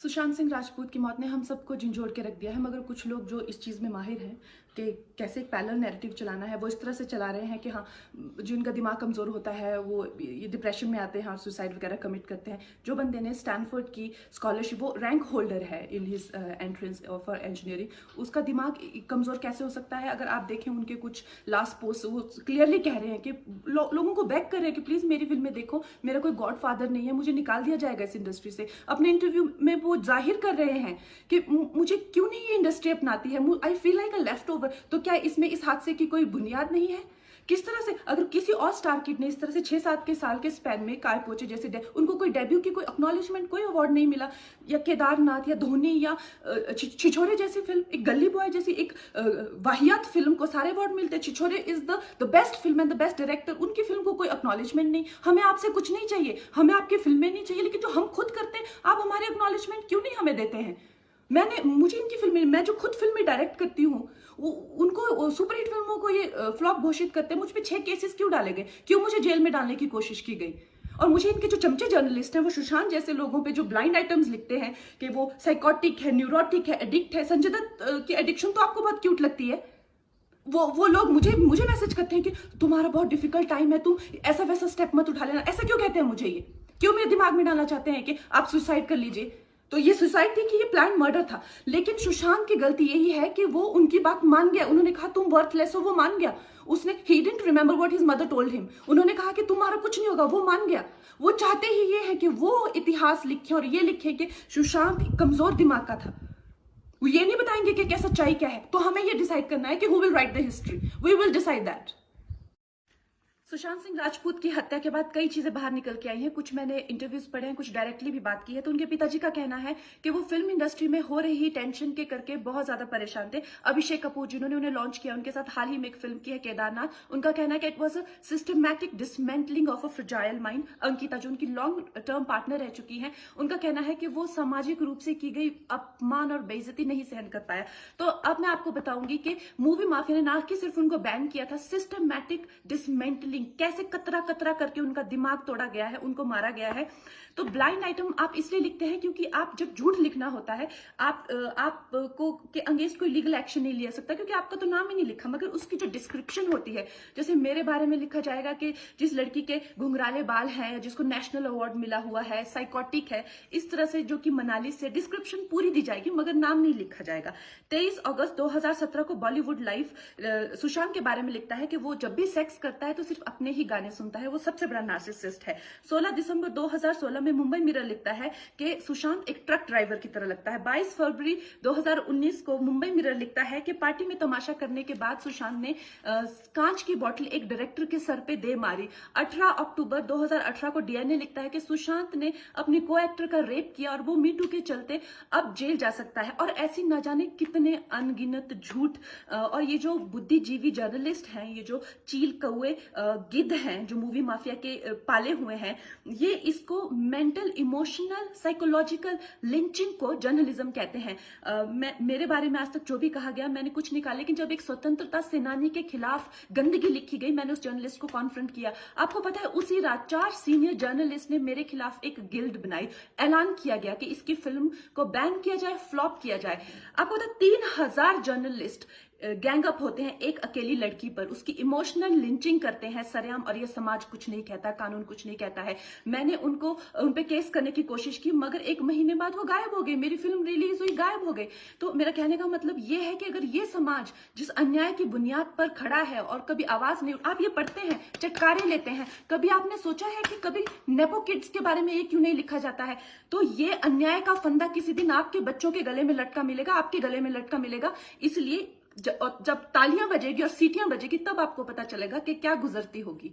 सुशांत सिंह राजपूत की मौत ने हम सबको झंझोड़ के रख दिया है, मगर कुछ लोग जो इस चीज़ में माहिर हैं कि कैसे एक पैरेलल नैरेटिव चलाना है, वो इस तरह से चला रहे हैं कि हाँ, जिनका दिमाग कमज़ोर होता है वो ये डिप्रेशन में आते हैं और सुसाइड वगैरह कमिट करते हैं। जो बंदे ने स्टैनफोर्ड की स्कॉलरशिप, वो रैंक होल्डर है in his entrance for engineering, उसका दिमाग कमज़ोर कैसे हो सकता है? अगर आप देखें उनके कुछ लास्ट पोस्ट, वो क्लियरली कह रहे हैं कि लोगों को बैक कर रहे हैं कि प्लीज़ मेरी फिल्में देखो, मेरा कोई गॉड फादर नहीं है, मुझे निकाल दिया जाएगा इस इंडस्ट्री से। अपने इंटरव्यू में वो जाहिर कर रहे हैं कि मुझे क्यों नहीं ये इंडस्ट्री अपनाती है, I feel like a left over. तो क्या इसमें इस हादसे की कोई बुनियाद नहीं है? किस तरह से अगर किसी और स्टार किड ने इस तरह से 6-7 के साल के स्पैन में काय पोचे जैसे उनको कोई डेब्यू की कोई एक्नॉलेजमेंट, कोई अवार्ड नहीं मिला, या केदारनाथ या धोनी या छिछोरे जैसी फिल्म, एक गली बॉय जैसी एक वाहियात फिल्म को सारे अवार्ड मिलते, Chhichhore is the best film and the best director, उनकी फिल्म को कोई एक्नॉलेजमेंट नहीं। हमें आपसे कुछ नहीं चाहिए, हमें आपकी फिल्में नहीं चाहिए, लेकिन जो हम खुद करते हैं आप हमारे एक्नॉलेजमेंट क्यों नहीं हमें देते हैं? मुझे इनकी फिल्में, मैं जो खुद फिल्में डायरेक्ट करती हूँ, उनको सुपरहिट फिल्मों को ये फ्लॉप घोषित करते हैं। मुझ पे 6 केसेस क्यों डाले गए? क्यों मुझे जेल में डालने की कोशिश की गई? और मुझे इनके जो चमचे जर्नलिस्ट हैं, वो सुशांत जैसे लोगों पे जो ब्लाइंड आइटम्स लिखते हैं कि वो साइकोटिक है, न्यूरोटिक है, एडिक्ट है। संजय दत्त की एडिक्शन तो आपको बहुत क्यूट लगती है। वो लोग मुझे मैसेज करते हैं कि तुम्हारा बहुत डिफिकल्ट टाइम है, तुम ऐसा वैसा स्टेप मत उठा लेना। ऐसा क्यों कहते हैं मुझे? ये क्यों मेरे दिमाग में डालना चाहते हैं कि आप सुसाइड कर लीजिए? तो ये सुसाइड थी कि ये प्लान मर्डर था? लेकिन सुशांत की गलती यही है कि वो उनकी बात मान गया। उन्होंने कहा तुम वर्थलेस हो, वो मान गया। उसने he didn't remember what his mother told him. उन्होंने कहा कि तुम्हारा कुछ नहीं होगा, वो मान गया। वो चाहते ही ये है कि वो इतिहास लिखे और ये लिखे कि सुशांत कमजोर दिमाग का था। वो ये नहीं बताएंगे कि क्या सच्चाई क्या है। तो हमें ये डिसाइड करना है कि who will write the history, we will decide that. Sushant Singh Rajput की हत्या के बाद कई चीजें बाहर निकल के आई हैं। कुछ मैंने इंटरव्यूज पढ़े हैं, कुछ डायरेक्टली भी बात की है। तो उनके पिताजी का कहना है कि वो फिल्म इंडस्ट्री में हो रही टेंशन के करके बहुत ज्यादा परेशान थे। अभिषेक कपूर जिन्होंने उन्हें लॉन्च किया, उनके साथ हाल ही में एक फिल्म की है केदारनाथ, उनका कहना है कि it was a systematic dismantling of a fragile mind. Ankita जो उनकी लॉन्ग टर्म पार्टनर रह चुकी है, उनका कहना है कि वो सामाजिक रूप से की गई अपमान और बेइज्जती नहीं सहन कर पाया। तो अब मैं आपको बताऊंगी कि मूवी माफिया ने ना कि सिर्फ उनको बैन किया था, सिस्टमैटिक डिसमेंटलिंग, कैसे कतरा कतरा करके उनका दिमाग तोड़ा गया है, उनको मारा गया है। तो ब्लाइंड आइटम आप इसलिए लिखते हैं क्योंकि आप जब झूठ लिखना होता है, आपको के अगेंस्ट कोई लीगल एक्शन नहीं लिया सकता, क्योंकि आपका तो नाम ही नहीं लिखा। मगर उसकी जो डिस्क्रिप्शन होती है, जैसे मेरे बारे में लिखा जाएगा कि जिस लड़की के घुंघराले बाल हैं, जिसको नेशनल अवार्ड मिला हुआ है, साइकोटिक है, इस तरह से, जो कि मनाली से, डिस्क्रिप्शन पूरी दी जाएगी मगर नाम नहीं लिखा जाएगा। 23 अगस्त 2017 को बॉलीवुड लाइव सुशांत के बारे में लिखता है कि वो जब भी सेक्स करता है तो सिर्फ अपने ही गाने सुनता है, वो सबसे बड़ा नार्सिसिस्ट है। 16 दिसंबर 2016 में मुंबई मिरर लिखता है कि सुशांत एक ट्रक ड्राइवर की तरह लगता है। 22 फरवरी 2019 को मुंबई मिरर लिखता है कि पार्टी में तमाशा करने के बाद सुशांत ने कांच की बोतल एक डायरेक्टर के सर पे दे मारी। 18 अक्टूबर 2018 को डीएनए लिखता है कि सुशांत ने अपनी को एक्टर का रेप किया और वो मीटू के चलते अब जेल जा सकता है। और ऐसी न जाने कितने अनगिनत झूठ। और ये जो बुद्धिजीवी जर्नलिस्ट हैं, ये जो चील कौए गिद्ध हैं जो मूवी माफिया के पाले हुए हैं, ये इसको मेंटल, इमोशनल, साइकोलॉजिकल लिंचिंग को जर्नलिज्म कहते हैं। मेरे बारे में आज तक जो भी कहा गया मैंने कुछ नहीं कहा, लेकिन जब एक स्वतंत्रता सेनानी के खिलाफ गंदगी लिखी गई, मैंने उस जर्नलिस्ट को कॉन्फ्रंट किया। आपको पता है उसी रात 4 सीनियर जर्नलिस्ट ने मेरे खिलाफ एक गिल्ड बनाई। ऐलान किया गया कि इसकी फिल्म को बैन किया जाए, फ्लॉप किया जाए। आपको पता है 3000 जर्नलिस्ट गैंग अप होते हैं एक अकेली लड़की पर, उसकी इमोशनल लिंचिंग करते हैं सरेआम, और ये समाज कुछ नहीं कहता, कानून कुछ नहीं कहता है। मैंने उन पे केस करने की कोशिश की, मगर 1 महीने बाद वो गायब हो गए। मेरी फिल्म रिलीज हुई, गायब हो गए। तो मेरा कहने का मतलब ये है कि अगर ये समाज जिस अन्याय की बुनियाद पर खड़ा है और कभी आवाज नहीं, आप ये पढ़ते हैं, चटकारे लेते हैं, कभी आपने सोचा है कि कभी नेपो किड्स के बारे में ये क्यों नहीं लिखा जाता है? तो ये अन्याय का फंदा किसी दिन आपके बच्चों के गले में लटका मिलेगा, आपके गले में लटका मिलेगा। इसलिए जब तालियां बजेगी और सीटियां बजेगी, तब आपको पता चलेगा कि क्या गुजरती होगी।